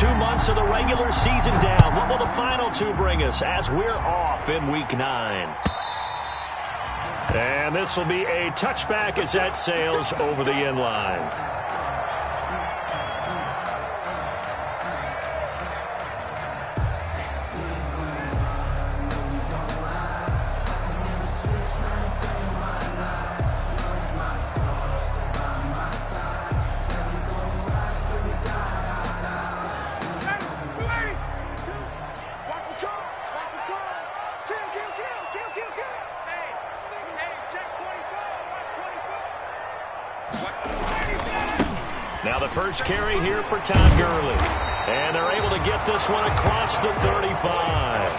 2 months of the regular season down. What will the final 2 bring us as we're off in Week 9? And this will be a touchback as that sails over the end line. Now the first carry here for Todd Gurley. And they're able to get this one across the 35.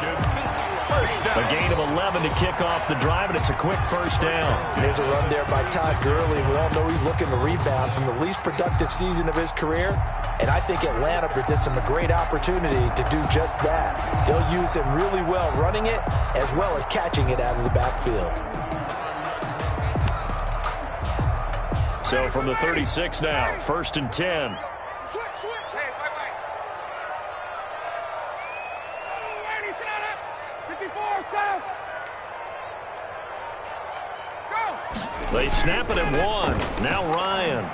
A gain of 11 to kick off the drive, and it's a quick first down. There's a run there by Todd Gurley. We all know he's looking to rebound from the least productive season of his career. And I think Atlanta presents him a great opportunity to do just that. They'll use him really well running it as well as catching it out of the backfield. So from the 36 now, 1st and 10. They snap it at 1. Now Ryan.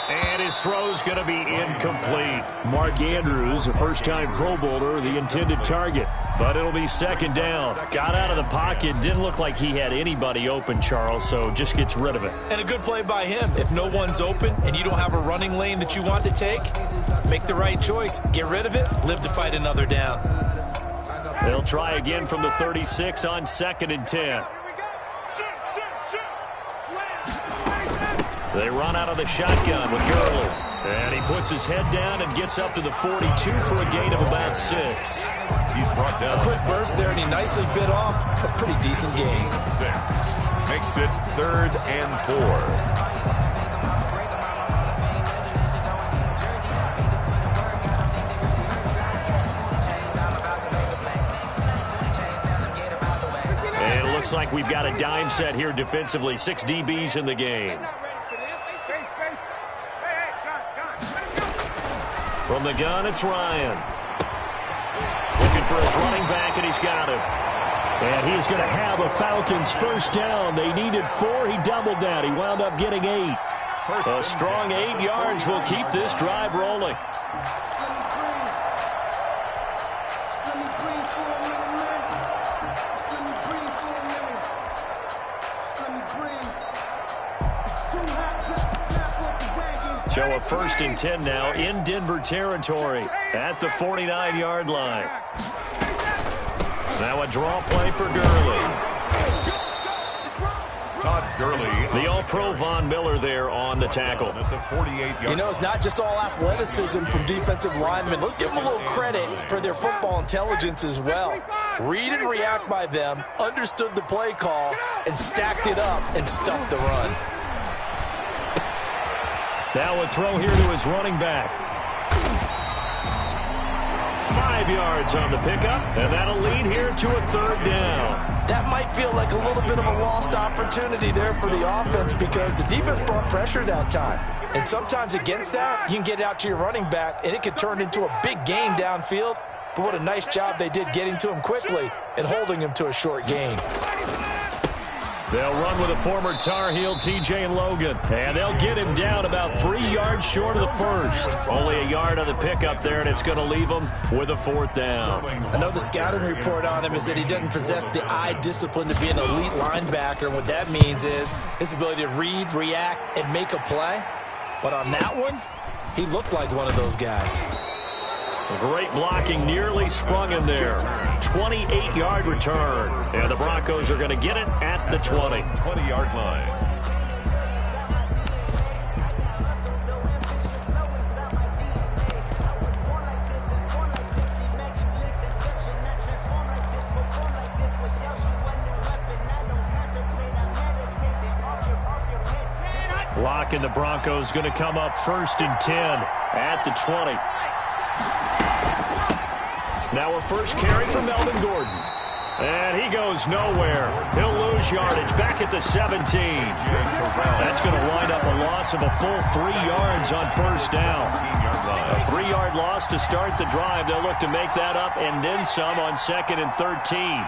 And his throw's going to be incomplete. Mark Andrews, a first-time Pro Bowler, the intended target. But it'll be 2nd down. Got out of the pocket. Didn't look like he had anybody open, Charles, so just gets rid of it. And a good play by him. If no one's open and you don't have a running lane that you want to take, make the right choice. Get rid of it. Live to fight another down. They'll try again from the 36 on 2nd and 10. They run out of the shotgun with Gurley. And he puts his head down and gets up to the 42 for a gain of about 6. He's brought down. A quick burst there, and he nicely bit off a pretty decent gain. 6. Makes it 3rd and 4. Looks like we've got a dime set here defensively. 6 DBs in the game. From the gun, it's Ryan. Looking for his running back, and he's got him. And he's going to have a Falcons first down. They needed 4. He doubled that. He wound up getting 8. A strong 8 yards will keep this drive rolling. So a 1st and 10 now in Denver territory at the 49-yard line. Now a draw play for Gurley. Todd Gurley. The All-Pro Von Miller there on the tackle. At the 48-yard. You know, it's not just all athleticism from defensive linemen. Let's give them a little credit for their football intelligence as well. Read and react by them, understood the play call, and stacked it up and stuffed the run. Now a throw here to his running back. 5 yards on the pickup, and that'll lead here to a 3rd down. That might feel like a little bit of a lost opportunity there for the offense because the defense brought pressure that time. And sometimes against that, you can get out to your running back, and it could turn into a big gain downfield. But what a nice job they did getting to him quickly and holding him to a short gain. They'll run with a former Tar Heel, T.J. Logan. And they'll get him down about 3 yards short of the 1st. Only a yard on the pickup there, and it's going to leave him with a 4th down. I know the scouting report on him is that he doesn't possess the eye discipline to be an elite linebacker. And what that means is his ability to read, react, and make a play. But on that one, he looked like one of those guys. Great blocking, nearly sprung him there. 28-yard return. And the Broncos are going to get it at the 20. 20-yard line. Lock and the Broncos going to come up 1st and 10 at the 20. Now a first carry for Melvin Gordon. And he goes nowhere. He'll lose yardage back at the 17. That's going to wind up a loss of a full 3 yards on first down. A 3-yard loss to start the drive. They'll look to make that up and then some on 2nd and 13.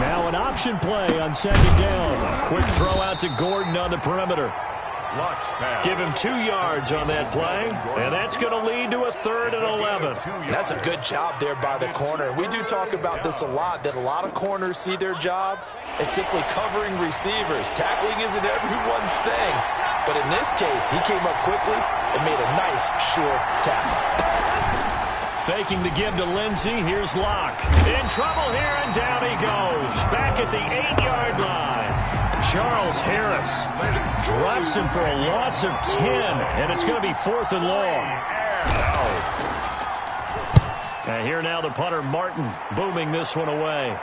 Now an option play on 2nd down. Quick throw out to Gordon on the perimeter. Give him 2 yards on that play, and that's going to lead to a 3rd and 11. That's a good job there by the corner. We do talk about this a lot, that a lot of corners see their job as simply covering receivers. Tackling isn't everyone's thing, but in this case, he came up quickly and made a nice, short tackle. Faking the give to Lindsey. Here's Locke. In trouble here, and down he goes. Back at the 8-yard line. Charles Harris drops him for a loss of 10, and it's going to be 4th and long. And here now the punter, Martin, booming this one away.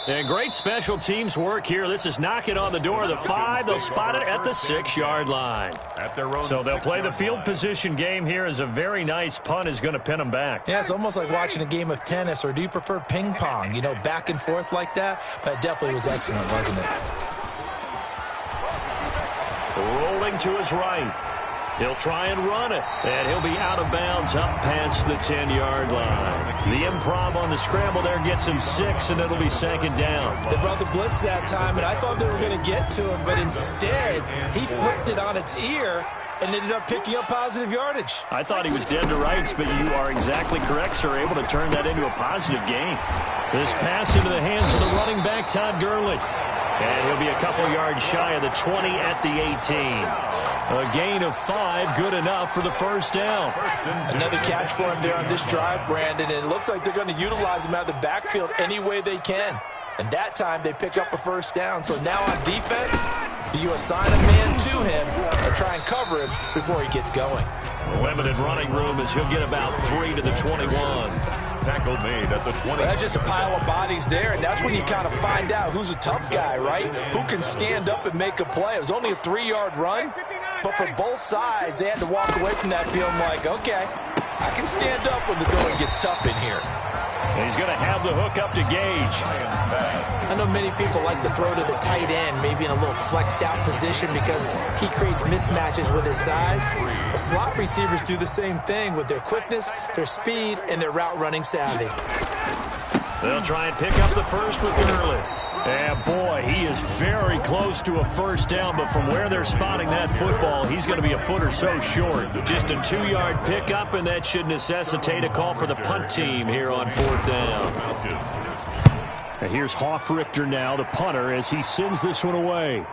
And great special teams work here. This is knocking on the door of the 5. They'll spot it at the 6-yard line. So they'll play the field position game here as a very nice punt is going to pin them back. Yeah, it's almost like watching a game of tennis, or do you prefer ping pong? You know, back and forth like that? But it definitely was excellent, wasn't it? Rolling to his right. He'll try and run it, and he'll be out of bounds up past the 10-yard line. The improv on the scramble there gets him 6, and it'll be 2nd down. They brought the blitz that time, and I thought they were going to get to him, but instead he flipped it on its ear and ended up picking up positive yardage. I thought he was dead to rights, but you are exactly correct, sir, able to turn that into a positive gain. This pass into the hands of the running back, Todd Gurley. And he'll be a couple yards shy of the 20 at the 18. A gain of 5, good enough for the 1st down. Another catch for him there on this drive, Brandon, and it looks like they're going to utilize him out of the backfield any way they can. And that time they pick up a 1st down. So now on defense, do you assign a man to him or try and cover him before he gets going? Limited running room as he'll get about 3 to the 21. Tackle made at the 20. Well, that's just a pile of bodies there, and that's when you kind of find out who's a tough guy, right? Who can stand up and make a play. It was only a 3-yard run, but for both sides, they had to walk away from that feeling like, okay, I can stand up when the going gets tough in here. He's going to have the hook up to Gage. I know many people like to throw to the tight end, maybe in a little flexed out position because he creates mismatches with his size. The slot receivers do the same thing with their quickness, their speed, and their route running savvy. They'll try and pick up the first with Gurley. And boy, he is very close to a 1st down, but from where they're spotting that football, he's going to be a foot or so short. Just a 2-yard pickup, and that should necessitate a call for the punt team here on 4th down. And here's Hofrichter now, the punter, as he sends this one away.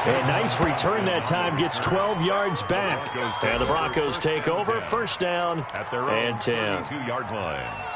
A nice return that time, gets 12 yards back. And the Broncos take over, 1st down and 10. 2-yard line.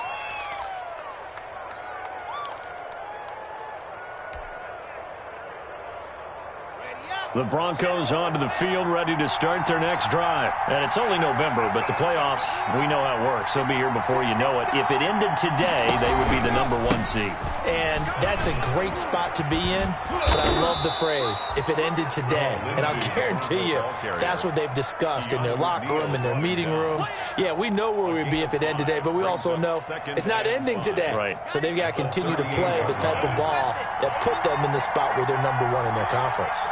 The Broncos onto the field, ready to start their next drive. And it's only November, but the playoffs, we know how it works. They'll be here before you know it. If it ended today, they would be the #1 seed. And that's a great spot to be in, but I love the phrase, if it ended today. And I'll guarantee you, that's what they've discussed in their locker room, in their meeting rooms. Yeah, we know where we'd be if it ended today, but we also know it's not ending today. Right. So they've got to continue to play the type of ball that put them in the spot where they're #1 in their conference.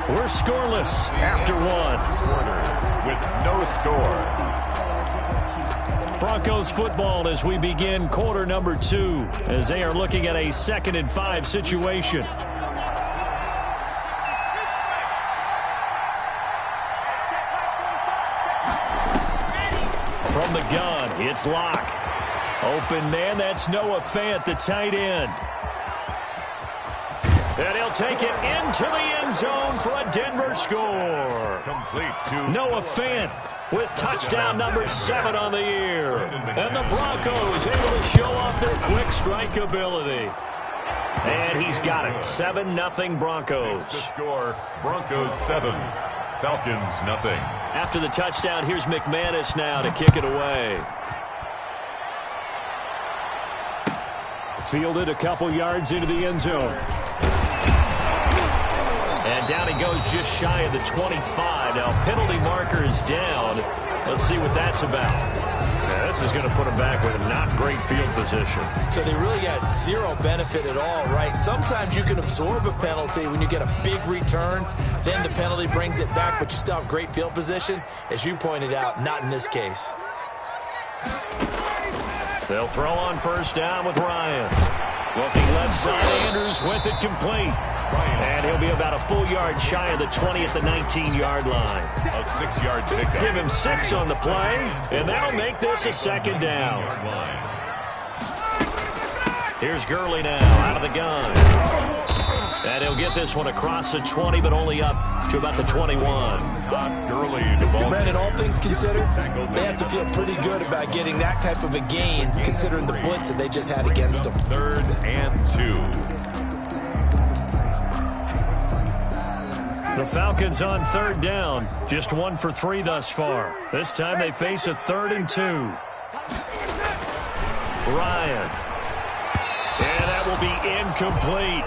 We're scoreless after 1. With no score. Broncos football as we begin quarter number 2, as they are looking at a 2nd and 5 situation. From the gun, it's Locke. Open man, that's Noah Fant, the tight end. And he'll take it into the end zone for a Denver score. Complete to Noah Fant with touchdown number 7 on the year. And the Broncos able to show off their quick strike ability. And he's got it. 7-0 Broncos. The score, Broncos 7, Falcons 0. After the touchdown, here's McManus now to kick it away. Fielded a couple yards into the end zone. And down he goes just shy of the 25. Now penalty marker is down. Let's see what that's about. Yeah, this is going to put him back with not great field position. So they really got zero benefit at all, right? Sometimes you can absorb a penalty when you get a big return. Then the penalty brings it back, but you still have great field position. As you pointed out, not in this case. They'll throw on first down with Ryan. Looking left side, Andrews with it complete. And he'll be about a full yard shy of the 20 at the 19-yard line. A 6-yard pickup. Give him 6 on the play, and that'll make this a second down. Here's Gurley now out of the gun. And he'll get this one across the 20, but only up to about the 21. Todd Gurley, the ball. Brandon, all things considered, they have to feel pretty good about getting that type of a gain, considering the blitz that they just had against them. 3rd and 2. The Falcons on 3rd down. Just 1 for 3 thus far. This time they face a 3rd and 2. Ryan. And that will be incomplete.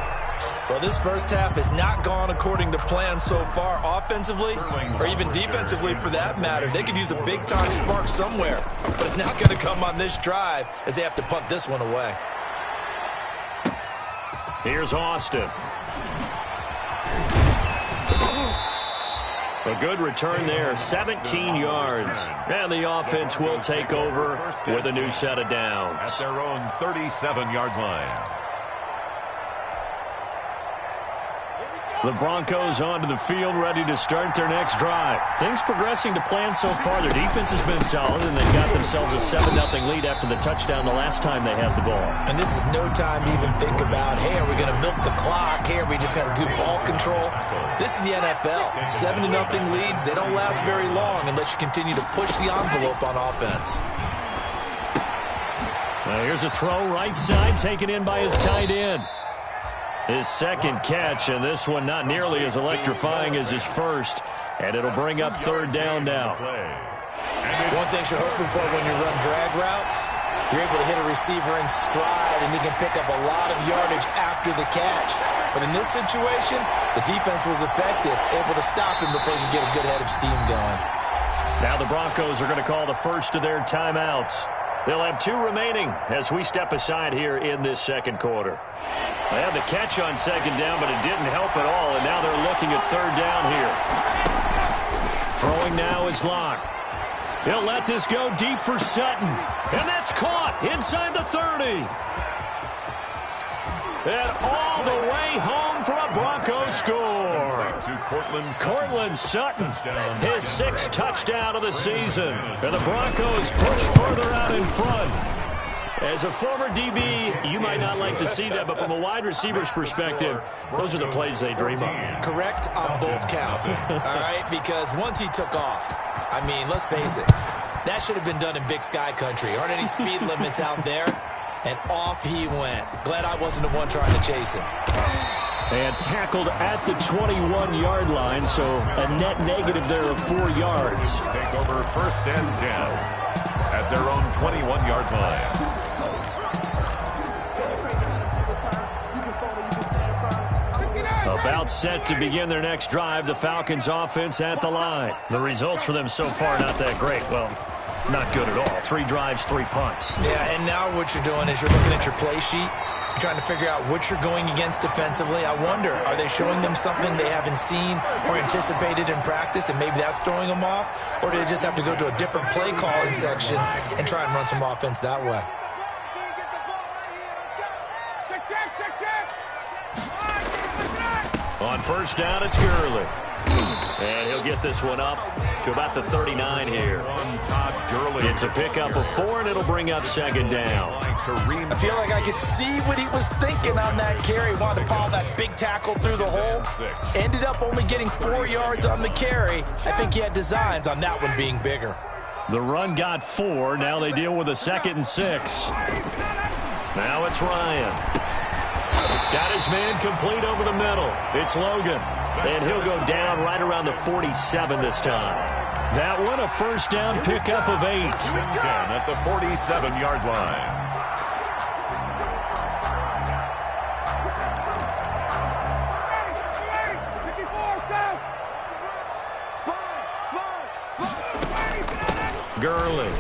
Well, this first half has not gone according to plan so far offensively or even defensively for that matter. They could use a big-time spark somewhere, but it's not going to come on this drive as they have to punt this one away. Here's Austin. A good return there, 17 yards. And the offense will take over with a new set of downs. At their own 37-yard line. The Broncos onto the field, ready to start their next drive. Things progressing to plan so far. Their defense has been solid, and they've got themselves a 7-0 lead after the touchdown the last time they had the ball. And this is no time to even think about, hey, are we going to milk the clock? Hey, are we just going to do ball control? This is the NFL. 7-0 leads, they don't last very long unless you continue to push the envelope on offense. Now here's a throw right side, taken in by his tight end. His second catch, and this one not nearly as electrifying as his first. And it'll bring up 3rd down now. One thing you're hoping for when you run drag routes, you're able to hit a receiver in stride, and he can pick up a lot of yardage after the catch. But in this situation, the defense was effective, able to stop him before he could get a good head of steam going. Now the Broncos are going to call the first of their timeouts. They'll have 2 remaining as we step aside here in this second quarter. They had the catch on 2nd down, but it didn't help at all, and now they're looking at 3rd down here. Throwing now is Locke. He'll let this go deep for Sutton, and that's caught inside the 30. And all the way home for a Broncos score. Cortland Sutton, his 6th touchdown of the season. And the Broncos push further out in front. As a former DB, you might not like to see that, but from a wide receiver's perspective, those are the plays they dream of. Correct on both counts, all right? Because once he took off, I mean, let's face it, that should have been done in Big Sky Country. Aren't any speed limits out there? And off he went. Glad I wasn't the one trying to chase him. And tackled at the 21-yard line, so a net negative there of 4 yards. Take over 1st and 10 at their own 21-yard line. About set to begin their next drive, the Falcons offense at the line. The results for them so far not that great. Well, not good at all. 3 drives, 3 punts. Yeah, and now what you're doing is you're looking at your play sheet. You're trying to figure out what you're going against defensively. I wonder, are they showing them something they haven't seen or anticipated in practice, and maybe that's throwing them off? Or do they just have to go to a different play calling section and try and run some offense that way? On first down, it's Gurley. And he'll get this one up to about the 39 here. It's a pickup of 4, and it'll bring up 2nd down. I feel like I could see what he was thinking on that carry. Wanted to follow that big tackle through the hole. Ended up only getting 4 yards on the carry. I think he had designs on that one being bigger. The run got 4. Now they deal with a 2nd and 6. Now it's Ryan. Got his man complete over the middle. It's Logan. And he'll go down right around the 47 this time. That one a first down pickup of 8. 10 at the 47-yard line. Gurley.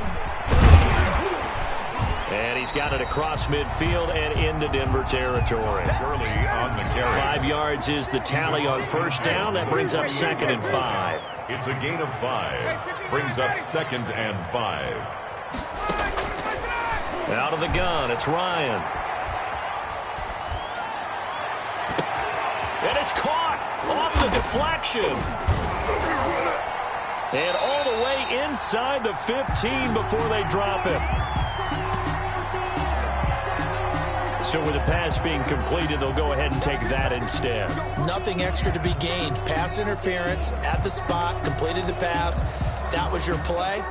And he's got it across midfield and into Denver territory. Gurley on the carry. 5 yards is the tally on first down. That brings up 2nd and 5. It's a gain of 5. Brings up 2nd and 5. Out of the gun, it's Ryan. And it's caught off the deflection. And all the way inside the 15 before they drop him. So with the pass being completed, they'll go ahead and take that instead. Nothing extra to be gained. Pass interference at the spot, completed the pass. That was your play,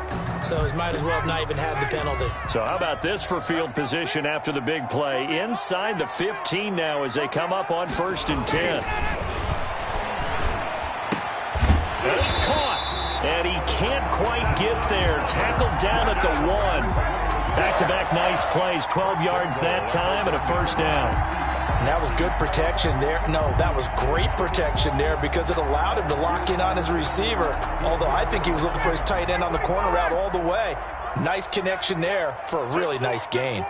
so it might as well have not even had the penalty. So how about this for field position after the big play? Inside the 15 now as they come up on 1st and 10. And it's caught, and he can't quite get there. Tackled down at the 1. Back-to-back nice plays, 12 yards that time and a first down. And that was good protection there. No, that was great protection there because it allowed him to lock in on his receiver, although I think he was looking for his tight end on the corner route all the way. Nice connection there for a really nice gain.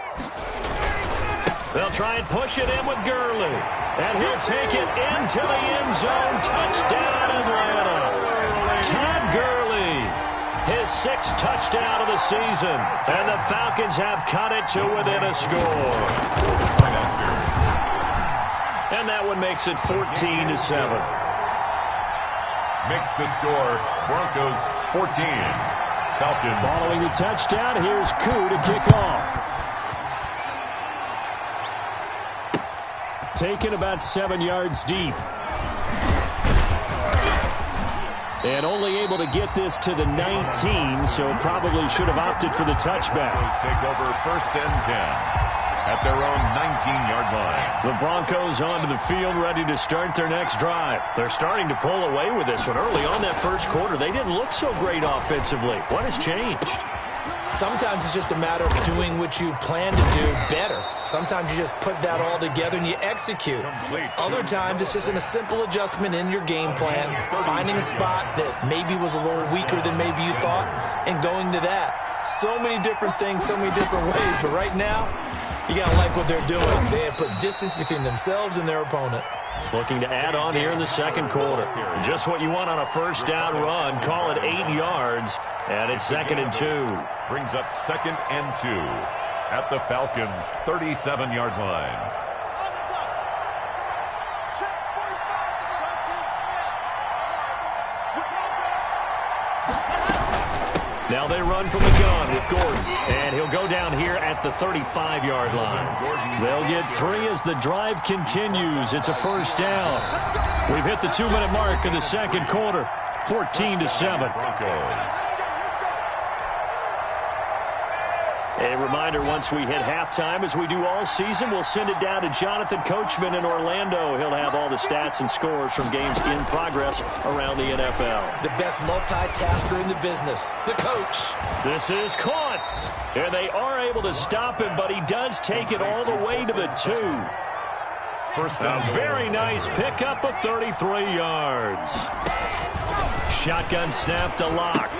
They'll try and push it in with Gurley. And he'll take it into the end zone. Touchdown, Atlanta. Todd Gurley. His 6th touchdown of the season. And the Falcons have cut it to within a score. And that one makes it 14-7. Makes the score Broncos 14. Falcons. Following the touchdown, here's Koo to kick off. Taken about 7 yards deep. And only able to get this to the 19, so probably should have opted for the touchback. Take over 1st and 10 at their own 19-yard line. The Broncos onto the field, ready to start their next drive. They're starting to pull away with this one. Early on that first quarter, they didn't look so great offensively. What has changed? Sometimes it's just a matter of doing what you plan to do better. Sometimes you just put that all together and you execute. Other times it's just a simple adjustment in your game plan, finding a spot that maybe was a little weaker than maybe you thought, and going to that. So many different things, so many different ways, but right now, you got to like what they're doing. They have put distance between themselves and their opponent. Looking to add on here in the second quarter. Just what you want on a first down run. Call it 8 yards. And it's 2nd and 2. Brings up 2nd and 2 at the Falcons' 37-yard line. Now they run from the gun with Gordon. And he'll go down here at the 35-yard line. They'll get 3 as the drive continues. It's a first down. We've hit the 2-minute mark of the second quarter. 14-7. Broncos. A reminder, once we hit halftime, as we do all season, we'll send it down to Jonathan Coachman in Orlando. He'll have all the stats and scores from games in progress around the NFL. The best multitasker in the business, the coach. This is caught. And they are able to stop him, but he does take it all the way to the 2. First A very nice pickup of 33 yards. Shotgun snap to Locke.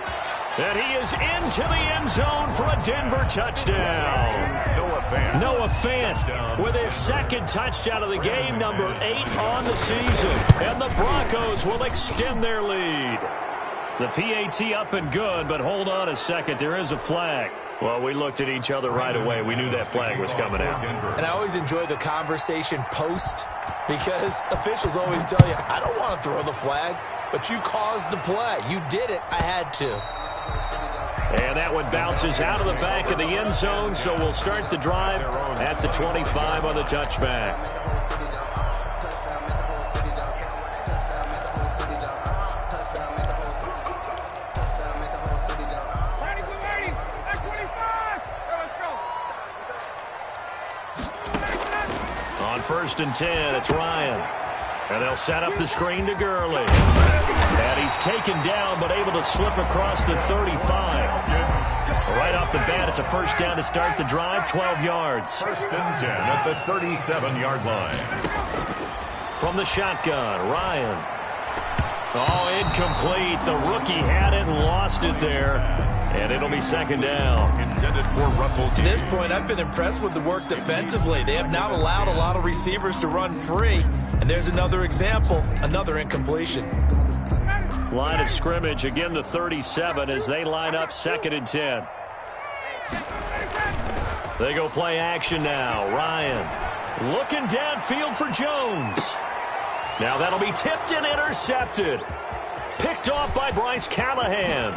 And he is into the end zone for a Denver touchdown. Noah Fant with his 2nd touchdown of the game, number 8 on the season. And the Broncos will extend their lead. The PAT up and good, but hold on a second. There is a flag. Well, we looked at each other right away. We knew that flag was coming out. And I always enjoy the conversation post because officials always tell you, I don't want to throw the flag, but you caused the play. You did it. I had to. And that one bounces out of the back of the end zone, so we'll start the drive at the 25 on the touchback. On 1st and 10, it's Ryan. And they'll set up the screen to Gurley. And he's taken down, but able to slip across the 35. Right off the bat, it's a first down to start the drive, 12 yards. 1st and 10 at the 37-yard line. From the shotgun, Ryan. Oh, incomplete. The rookie had it and lost lost it there, and it'll be second down. Intended for Russell. To this point, I've been impressed with the work defensively. They have not allowed a lot of receivers to run free, and there's another example, another incompletion. Line of scrimmage, again the 37 as they line up 2nd and 10. They go play action now. Ryan looking downfield for Jones. Now that'll be tipped and intercepted. Picked off by Bryce Callahan.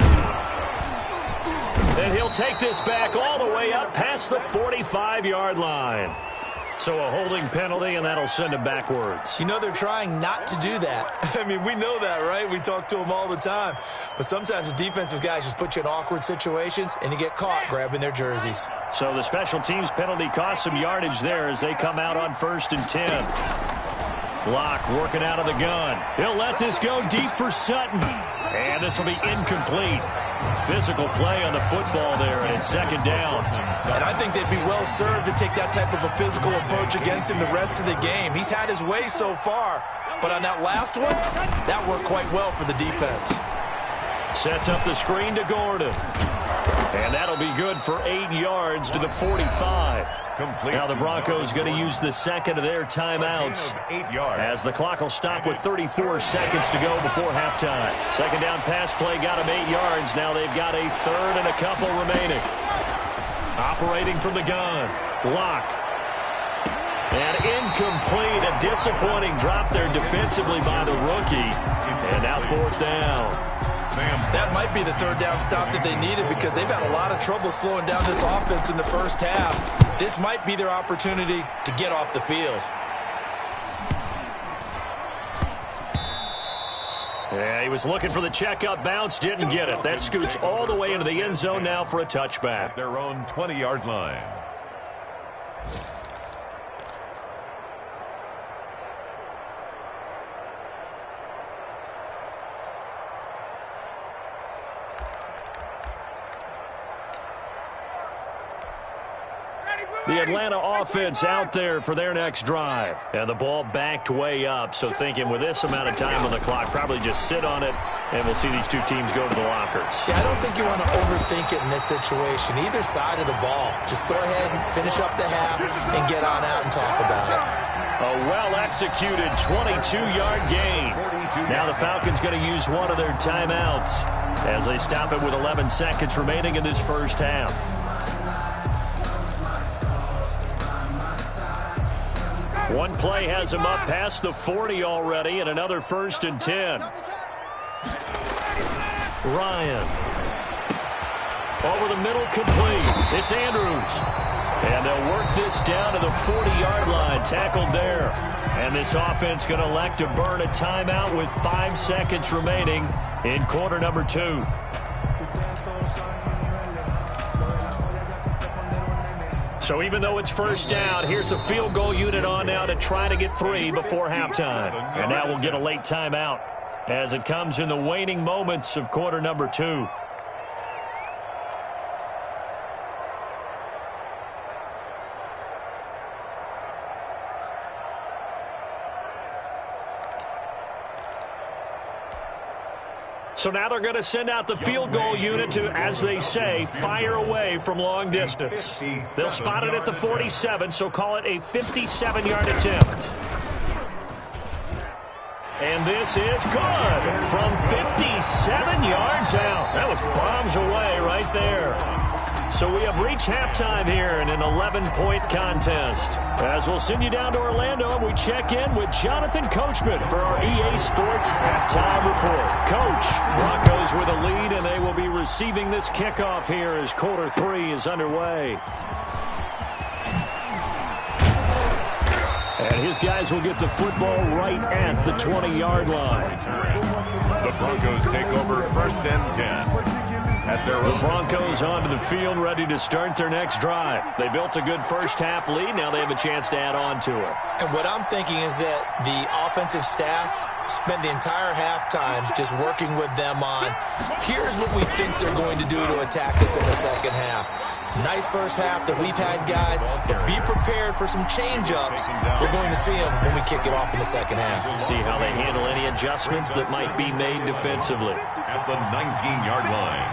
And he'll take this back all the way up past the 45-yard line. So a holding penalty, and that'll send him backwards. You know they're trying not to do that. I mean, we know that, right? We talk to them all the time. But sometimes the defensive guys just put you in awkward situations, and you get caught grabbing their jerseys. So the special teams penalty cost some yardage there as they come out on 1st and 10. Locke working out of the gun. He'll let this go deep for Sutton. And this will be incomplete. Physical play on the football there, and it's 2nd down. And I think they'd be well served to take that type of a physical approach against him the rest of the game. He's had his way so far, but on that last one, that worked quite well for the defense. Sets up the screen to Gordon. And that'll be good for 8 yards to the 45. Now the Broncos going to use the second of their timeouts 8 yards. as the clock will stop with 34 seconds to go before halftime. Second down pass play got them 8 yards. Now they've got a third and a couple remaining. Operating from the gun. Locke. And incomplete. A disappointing drop there defensively by the rookie. And now 4th down. That might be the 3rd down stop that they needed because they've had a lot of trouble slowing down this offense in the first half. This might be their opportunity to get off the field. Yeah, he was looking for the checkup bounce, didn't get it. That scoots all the way into the end zone now for a touchback. At their own 20-yard line. The Atlanta offense out there for their next drive. And the ball backed way up. So thinking with this amount of time on the clock, probably just sit on it, and we'll see these two teams go to the lockers. Yeah, I don't think you want to overthink it in this situation. Either side of the ball. Just go ahead and finish up the half and get on out and talk about it. A well-executed 22-yard gain. Now the Falcons going to use one of their timeouts as they stop it with 11 seconds remaining in this first half. One play has him up past the 40 already, and another 1st and 10. Ryan. Over the middle, complete. It's Andrews. And they'll work this down to the 40-yard line, tackled there. And this offense going to elect to burn a timeout with 5 seconds remaining in quarter number 2. So even though it's first down, here's the field goal unit on now to try to get 3 before halftime. And now we'll get a late timeout as it comes in the waning moments of quarter number 2. So now they're going to send out the field goal unit to, as they say, fire away from long distance. They'll spot it at the 47, so call it a 57-yard attempt. And this is good from 57 yards out. That was bombs away right there. So we have reached halftime here in an 11-point contest. As we'll send you down to Orlando, and we check in with Jonathan Coachman for our EA Sports Halftime Report. Coach, Broncos with a lead, and they will be receiving this kickoff here as quarter 3 is underway. And his guys will get the football right at the 20-yard line. The Broncos take over 1st and 10. The Broncos onto the field, ready to start their next drive. They built a good first half lead. Now they have a chance to add on to it. And what I'm thinking is that the offensive staff spent the entire halftime just working with them on, here's what we think they're going to do to attack us in the second half. Nice first half that we've had, guys, but be prepared for some change-ups. We're going to see them when we kick it off in the second half. See how they handle any adjustments that might be made defensively. At the 19-yard line.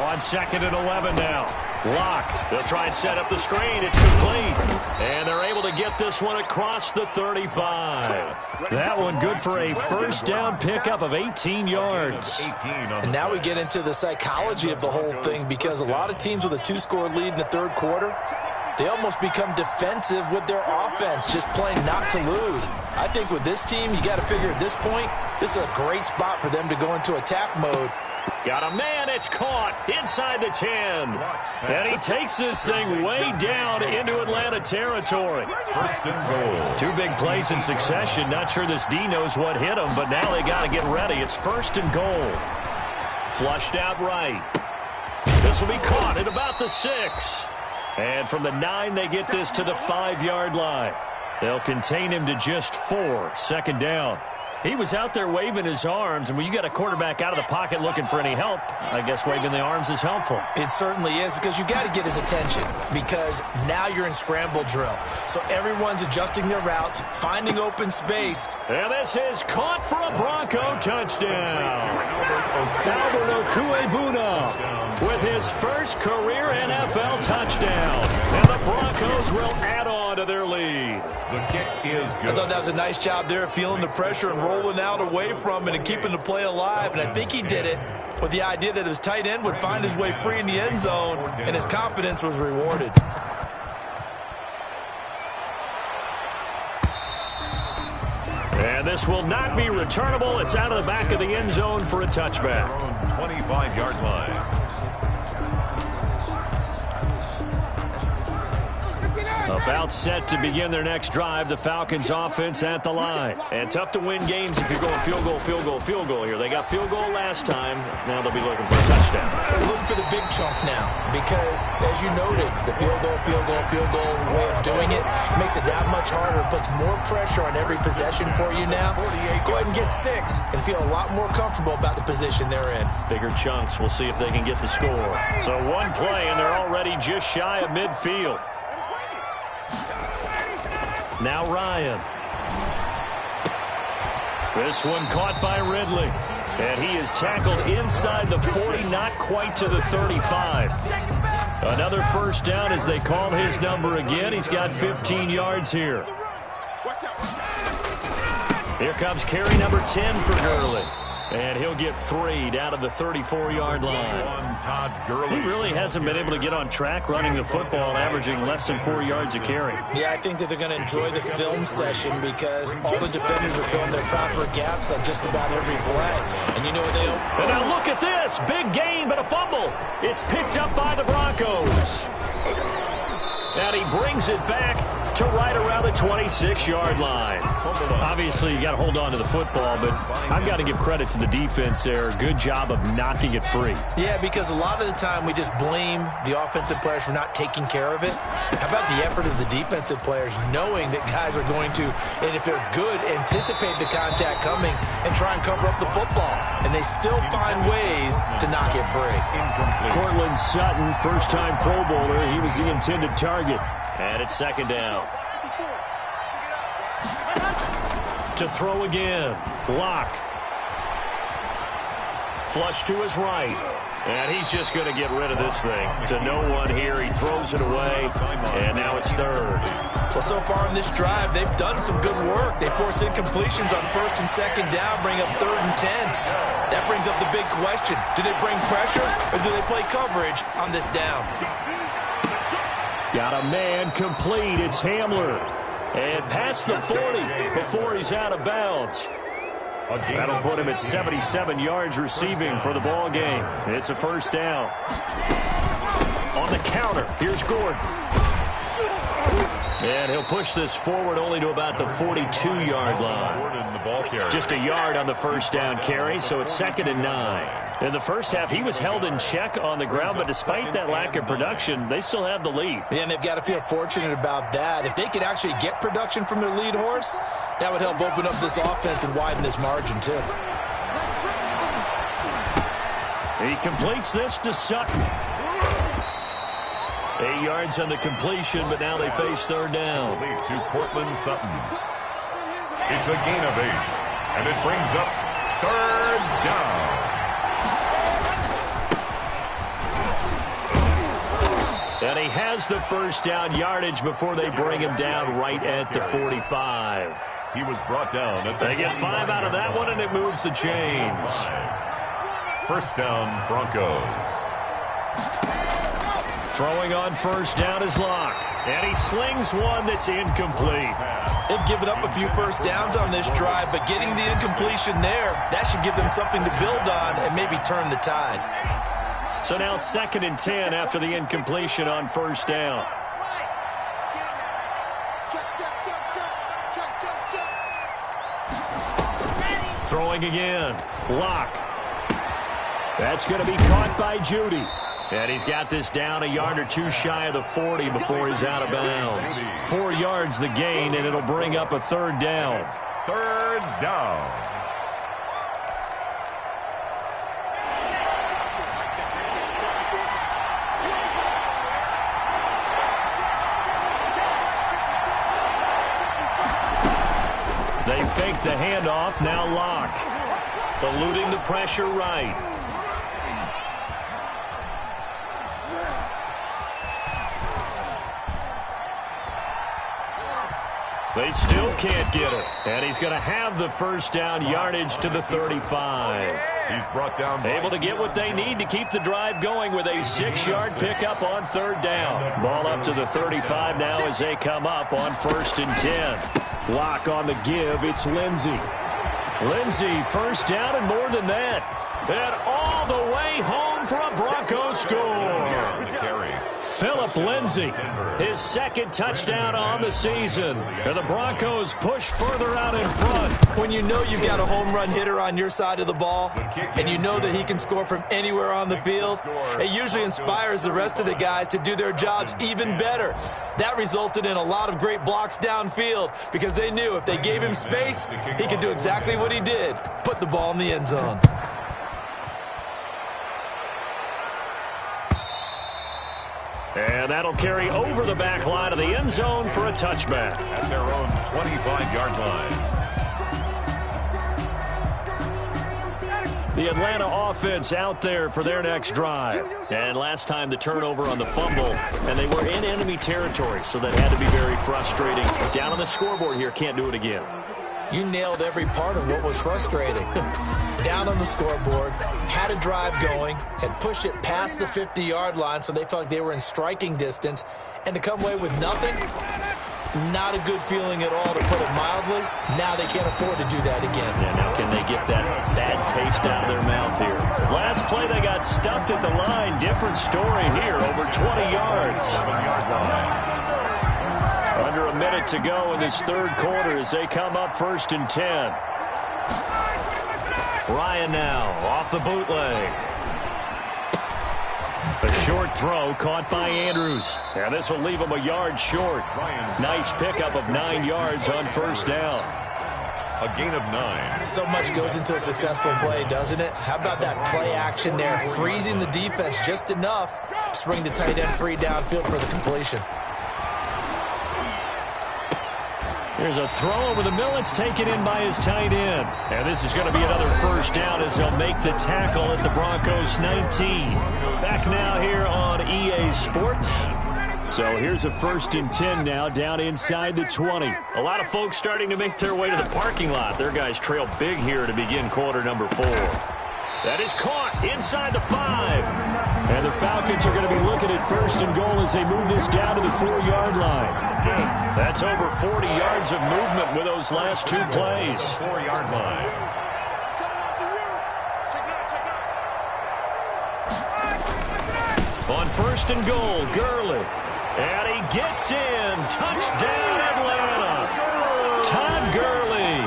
On 2nd and 11 now. Locke, they'll try and set up the screen. It's complete. And they're able to get this one across the 35. That one good for a first down pickup of 18 yards. And now we get into the psychology of the whole thing, because a lot of teams with a 2-score lead in the third quarter, they almost become defensive with their offense, just playing not to lose. I think with this team, you got to figure at this point, this is a great spot for them to go into attack mode. Got a man, it's caught inside the 10. And he takes this thing way down into Atlanta territory. First and goal. 2 big plays in succession. Not sure this D knows what hit him, but now they got to get ready. It's 1st and goal. Flushed out right. This will be caught at about the 6. And from the 9, they get this to the 5-yard line. They'll contain him to just 4. 2nd down. He was out there waving his arms, and when you got a quarterback out of the pocket looking for any help, I guess waving the arms is helpful. It certainly is, because you got to get his attention, because now you're in scramble drill. So everyone's adjusting their routes, finding open space. And this is caught for a Bronco touchdown. Albert Okwuegbuna with his first career NFL touchdown. And the Broncos will add on to their lead. The kick is good. I thought that was a nice job there, feeling the pressure and rolling out away from it and keeping the play alive. And I think he did it with the idea that his tight end would find his way free in the end zone, and his confidence was rewarded. And this will not be returnable. It's out of the back of the end zone for a touchback. 25-yard line. About set to begin their next drive. The Falcons offense at the line. And tough to win games if you're going field goal, field goal, field goal here. They got field goal last time. Now they'll be looking for a touchdown. Looking for the big chunk now, because, as you noted, the field goal way of doing it makes it that much harder. It puts more pressure on every possession for you now. Go ahead and get 6 and feel a lot more comfortable about the position they're in. Bigger chunks. We'll see if they can get the score. So one play, and they're already just shy of midfield. Now Ryan. This one caught by Ridley. And he is tackled inside the 40, not quite to the 35. Another first down as they call his number again. He's got 15 yards here. Here comes carry number 10 for Gurley. And he'll get 3 down to the 34-yard line. Todd Gurley. He really hasn't been able to get on track running the football, averaging less than 4 yards a carry. Yeah, I think that they're going to enjoy the film session, because all the defenders are filling their proper gaps on just about every play. And you know what they... And now look at this. Big gain, but a fumble. It's picked up by the Broncos. And he brings it back to right around the 26-yard line. Obviously, you got to hold on to the football, but I've got to give credit to the defense there. Good job of knocking it free. Yeah, because a lot of the time we just blame the offensive players for not taking care of it. How about the effort of the defensive players, knowing that guys are going to, and if they're good, anticipate the contact coming and try and cover up the football. And they still find ways to knock it free. Cortland Sutton, first-time Pro Bowler. He was the intended target. And it's 2nd down. To throw again. Locke. Flush to his right. And he's just going to get rid of this thing. To no one here. He throws it away. And now it's 3rd. Well, so far in this drive, they've done some good work. They force incompletions on 1st and 2nd down, bring up 3rd and 10. That brings up the big question. Do they bring pressure, or do they play coverage on this down? Got a man complete. It's Hamler. And past the 40 before he's out of bounds. That'll put him at 77 yards receiving for the ball game. It's a first down. On the counter, here's Gordon. And he'll push this forward only to about the 42-yard line. Just a yard on the first down carry, so it's 2nd and 9. In the first half, he was held in check on the ground, but despite that lack of production, they still have the lead. Yeah, and they've got to feel fortunate about that. If they could actually get production from their lead horse, that would help open up this offense and widen this margin, too. He completes this to Sutton. 8 yards on the completion, but now they face third down. To Cortland Sutton. It's a gain of 8, and it brings up third down. And he has the first down yardage before they bring him down right at the 45. He was brought down at the They get 5 out of that one, and it moves the chains. First down, Broncos. Throwing on first down is Locke. And he slings one that's incomplete. They've given up a few first downs on this drive, but getting the incompletion there, that should give them something to build on and maybe turn the tide. So now 2nd and 10 after the incompletion on first down. Throwing again. Locke. That's going to be caught by Judy. And he's got this down a yard or two shy of the 40 before he's out of bounds. 4 yards the gain, and it'll bring up a third down. Third down. They fake the handoff. Now Locke. Eluding the pressure right. They still can't get it. And he's going to have the first down yardage to the 35. He's brought down. Able to get what they need to keep the drive going with a 6-yard pickup on third down. Ball up to the 35 now as they come up on 1st and 10. Locke on the give. It's Lindsey. Lindsey, first down and more than that. And all the way home for a Broncos score. Phillip Lindsay, his 2nd touchdown on the season. And the Broncos push further out in front. When you know you've got a home run hitter on your side of the ball, and you know that he can score from anywhere on the field, it usually inspires the rest of the guys to do their jobs even better. That resulted in a lot of great blocks downfield because they knew if they gave him space, he could do exactly what he did, put the ball in the end zone. And that'll carry over the back line of the end zone for a touchback. At their own 25-yard line. The Atlanta offense out there for their next drive. And last time the turnover on the fumble, and they were in enemy territory, so that had to be very frustrating. Down on the scoreboard here, can't do it again. You nailed every part of what was frustrating. Down on the scoreboard, had a drive going, had pushed it past the 50-yard line so they felt like they were in striking distance, and to come away with nothing, not a good feeling at all, to put it mildly. Now they can't afford to do that again. Yeah, now can they get that bad taste out of their mouth here? Last play they got stuffed at the line. Different story here, over 20 yards. 7-yard line. Under a minute to go in this third quarter as they come up 1st and 10. Ryan now off the bootleg. A short throw caught by Andrews. And this will leave him a yard short. Nice pickup of 9 yards on first down. A gain of 9. So much goes into a successful play, doesn't it? How about that play action there, freezing the defense just enough to bring the tight end free downfield for the completion. There's a throw over the middle. It's taken in by his tight end. And this is going to be another first down as they'll make the tackle at the Broncos 19. Back now here on EA Sports. So here's a 1st and 10 now down inside the 20. A lot of folks starting to make their way to the parking lot. Their guys trail big here to begin quarter number 4. That is caught inside the 5. And the Falcons are going to be looking at 1st and goal as they move this down to the 4-yard line. That's over 40 yards of movement with those last 2 plays. 4-yard line. On 1st and goal, Gurley. And he gets in. Touchdown, Atlanta. Todd Gurley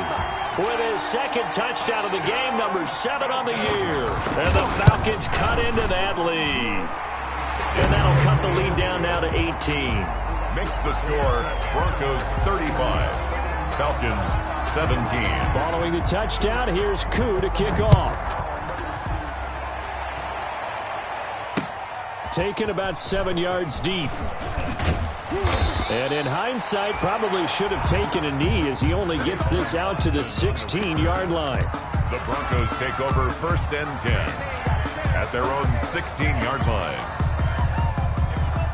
with his 2nd touchdown of the game, number 7 on the year. And the Falcons cut into that lead. And that'll cut the lead down now to 18. Makes the score Broncos 35, Falcons 17. Following the touchdown, here's Koo to kick off. taken about 7 yards deep. And in hindsight, probably should have taken a knee as he only gets this out to the 16-yard line. The Broncos take over 1st and 10 at their own 16-yard line.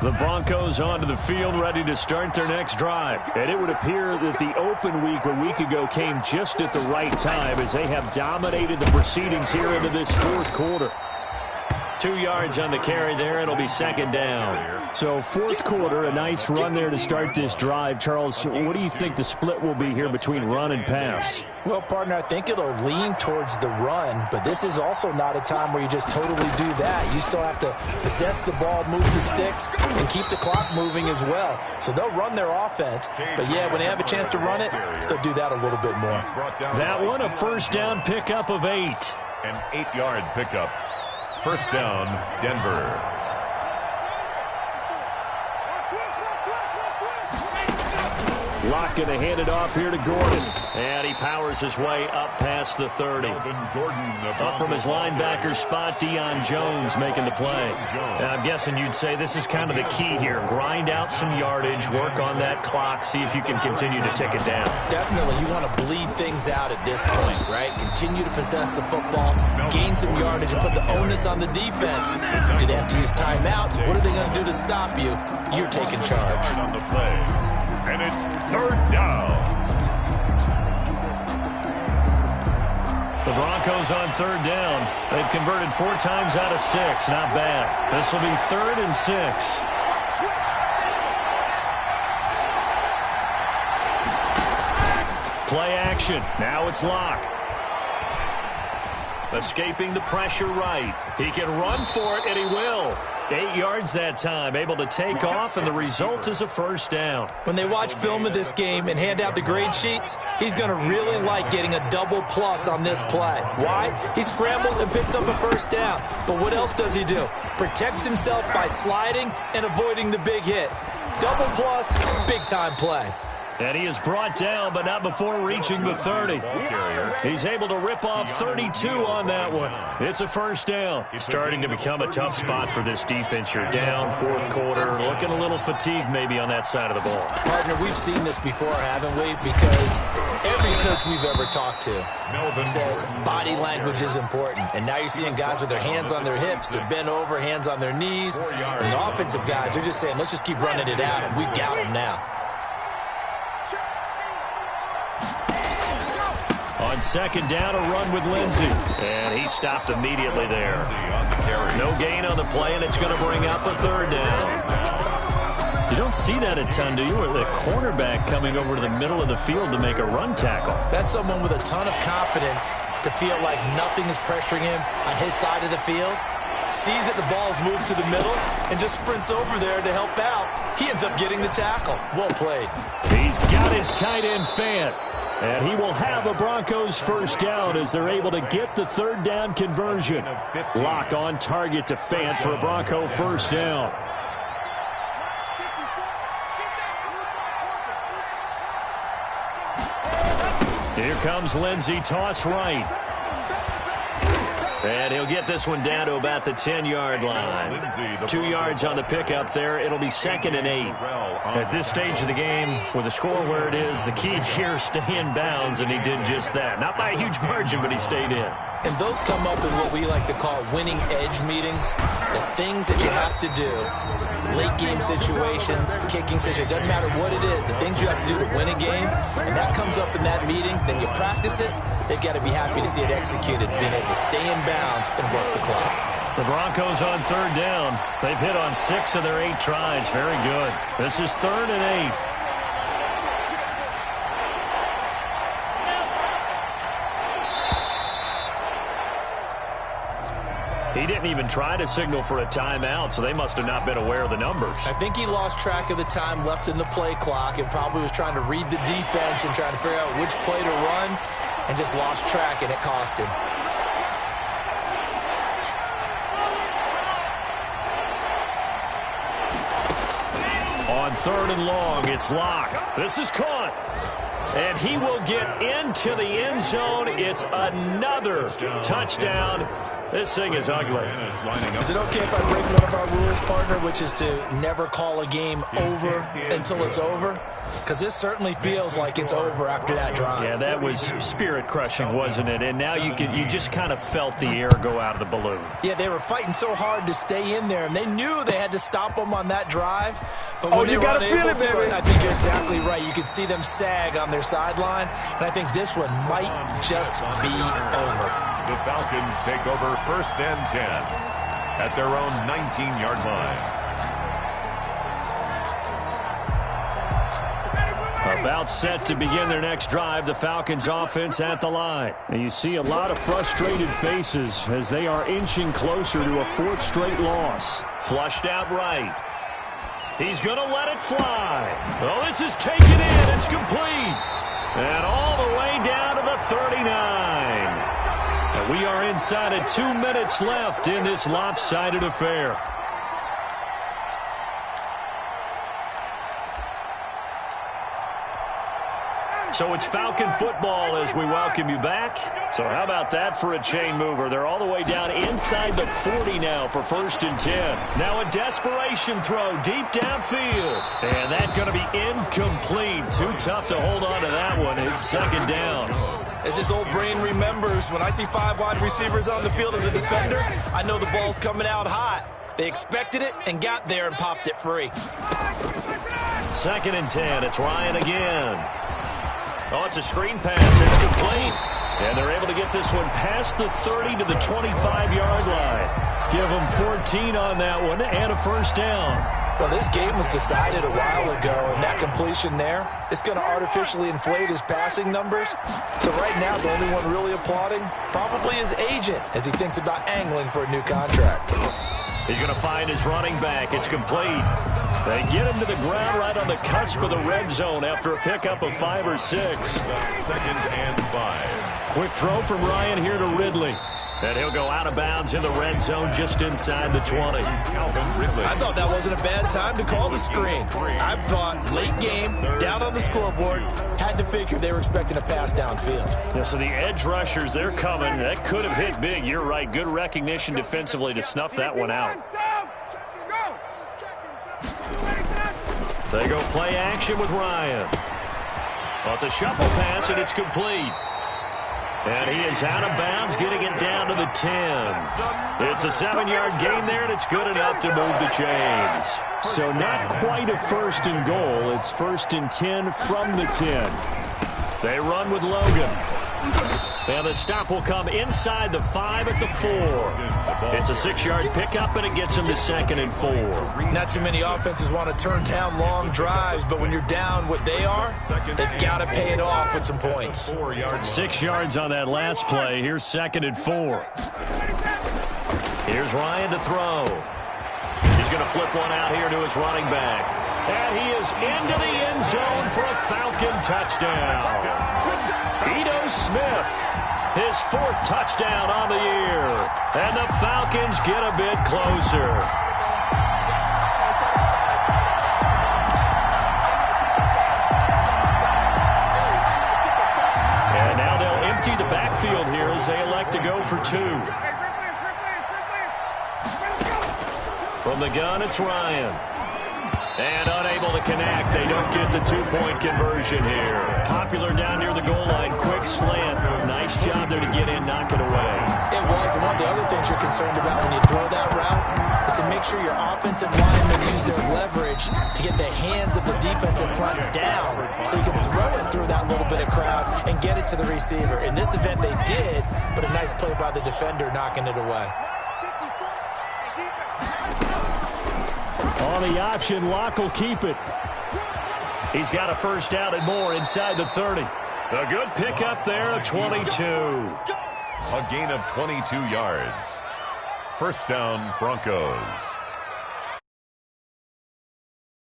The Broncos onto the field, ready to start their next drive. And it would appear that the open week a week ago came just at the right time as they have dominated the proceedings here into this 4th quarter. 2 yards on the carry there. It'll be 2nd down. So 4th quarter, a nice run there to start this drive. Charles, what do you think the split will be here between run and pass? Well, partner, I think it'll lean towards the run, but this is also not a time where you just totally do that. You still have to possess the ball, move the sticks, and keep the clock moving as well. So they'll run their offense, but yeah, when they have a chance to run it, they'll do that a little bit more. That one, a 1st down pickup of 8. An 8-yard pickup. 1st down, Denver. Locke going to hand it off here to Gordon. And he powers his way up past the 30. Up from his linebacker spot, Deion Jones making the play. And I'm guessing you'd say this is kind of the key here. Grind out some yardage, work on that clock, see if you can continue to tick it down. Definitely, you want to bleed things out at this point, right? Continue to possess the football, gain some yardage, and put the onus on the defense. Do they have to use timeouts? What are they going to do to stop you? You're taking charge. On the play. And it's 3rd down. The Broncos on 3rd down. They've converted 4 times out of 6. Not bad. This will be 3rd and 6. Play action. Now it's Locke. Escaping the pressure right. He can run for it, and he will. 8 yards that time, able to take off, and the result is a 1st down. When they watch film of this game and hand out the grade sheets, he's going to really like getting a double plus on this play. Why? He scrambles and picks up a 1st down. But what else does he do? Protects himself by sliding and avoiding the big hit. Double plus, big-time play. And he is brought down, but not before reaching the 30. He's able to rip off 32 on that one. It's a 1st down. Starting to become a tough spot for this defense. You're down 4th quarter, looking a little fatigued maybe on that side of the ball. Partner, we've seen this before, haven't we? Because every coach we've ever talked to says body language is important. And now you're seeing guys with their hands on their hips, they're bent over, hands on their knees. And the offensive guys are just saying, let's just keep running it out, and we've got them now. On 2nd down, a run with Lindsey. And he stopped immediately there. No gain on the play, and it's going to bring up a 3rd down. You don't see that a ton, do you? Or the cornerback coming over to the middle of the field to make a run tackle. That's someone with a ton of confidence to feel like nothing is pressuring him on his side of the field. Sees that the ball's moved to the middle and just sprints over there to help out. He ends up getting the tackle. Well played. He's got his tight end Fant. And he will have a Broncos 1st down as they're able to get the 3rd down conversion. Locke on target to Fant for a Bronco 1st down. Here comes Lindsey, toss right. And he'll get this one down to about the 10-yard line. 2 yards on the pickup there. It'll be 2nd and 8. At this stage of the game, with the score where it is, the key here, stay in bounds, and he did just that. Not by a huge margin, but he stayed in. And those come up in what we like to call winning edge meetings. The things that you have to do, late game situations, kicking situations, doesn't matter what it is, the things you have to do to win a game, and that comes up in that meeting, then you practice it. They've got to be happy to see it executed, being able to stay in bounds and work the clock. The Broncos on 3rd down. They've hit on 6 of their 8 tries. Very good. This is 3rd and 8. He didn't even try to signal for a timeout, so they must have not been aware of the numbers. I think he lost track of the time left in the play clock and probably was trying to read the defense and trying to figure out which play to run and just lost track, and it cost him. On 3rd and long, it's Locke. This is caught. And he will get into the end zone. It's another touchdown. This thing is ugly. Is it okay if I break one of our rules, partner, which is to never call a game over until it's over? Because this certainly feels like it's over after that drive. Yeah, that was spirit-crushing, wasn't it? And now you just kind of felt the air go out of the balloon. Yeah, they were fighting so hard to stay in there, and they knew they had to stop them on that drive. But when they were unable to, I think you're exactly right. You could see them sag on their sideline, and I think this one might just be over. The Falcons take over 1st and 10 at their own 19-yard line. About set to begin their next drive, the Falcons offense at the line. And you see a lot of frustrated faces as they are inching closer to a 4th straight loss. Flushed out right. He's going to let it fly. Oh, this is taken in. It's complete. And all the way down to the 39. And we are inside of 2 minutes left in this lopsided affair. So it's Falcon football as we welcome you back. So how about that for a chain mover? They're all the way down inside the 40 now for 1st and 10. Now a desperation throw deep downfield. And that's going to be incomplete. Too tough to hold on to that one. It's 2nd down. As his old brain remembers, when I see 5 wide receivers on the field as a defender, I know the ball's coming out hot. They expected it and got there and popped it free. 2nd and 10. It's Ryan again. Oh, it's a screen pass. It's complete. And they're able to get this one past the 30 to the 25-yard line. Give them 14 on that one and a 1st down. Well, this game was decided a while ago, and that completion there is going to artificially inflate his passing numbers. So right now, the only one really applauding probably his agent as he thinks about angling for a new contract. He's going to find his running back. It's complete. They get him to the ground right on the cusp of the red zone after a pickup of 5 or 6. 2nd and 5. Quick throw from Ryan here to Ridley. And he'll go out of bounds in the red zone just inside the 20. Calvin Ridley. I thought that wasn't a bad time to call the screen. I thought late game, down on the scoreboard, had to figure they were expecting a pass downfield. Yeah, so the edge rushers, they're coming. That could have hit big. You're right. Good recognition defensively to snuff that one out. They go play action with Ryan. Well, it's a shuffle pass, and it's complete. And he is out of bounds, getting it down to the 10. It's a 7-yard gain there, and it's good enough to move the chains. So not quite a 1st and goal. It's 1st and 10 from the 10. They run with Logan. And the stop will come inside the 5 at the 4. It's a 6-yard pickup, and it gets them to 2nd and 4. Not too many offenses want to turn down long drives, but when you're down what they are, they've got to pay it off with some points. 6 yards on that last play. Here's 2nd and 4. Here's Ryan to throw. He's going to flip one out here to his running back. And he is into the end zone for a Falcon touchdown. Ito Smith, his 4th touchdown on the year. And the Falcons get a bit closer. And now they'll empty the backfield here as they elect to go for 2. From the gun, it's Ryan. And unable to connect. They don't get the 2-point conversion here. Popular down near the goal line. Quick slant. Nice job there to get in, knock it away. It was. And one of the other things you're concerned about when you throw that route is to make sure your offensive linemen use their leverage to get the hands of the defensive front down so you can throw it through that little bit of crowd and get it to the receiver. In this event, they did, but a nice play by the defender knocking it away. On the option, Locke will keep it. He's got a 1st down and more inside the 30. A good pickup there, a 22. A gain of 22 yards. 1st down, Broncos.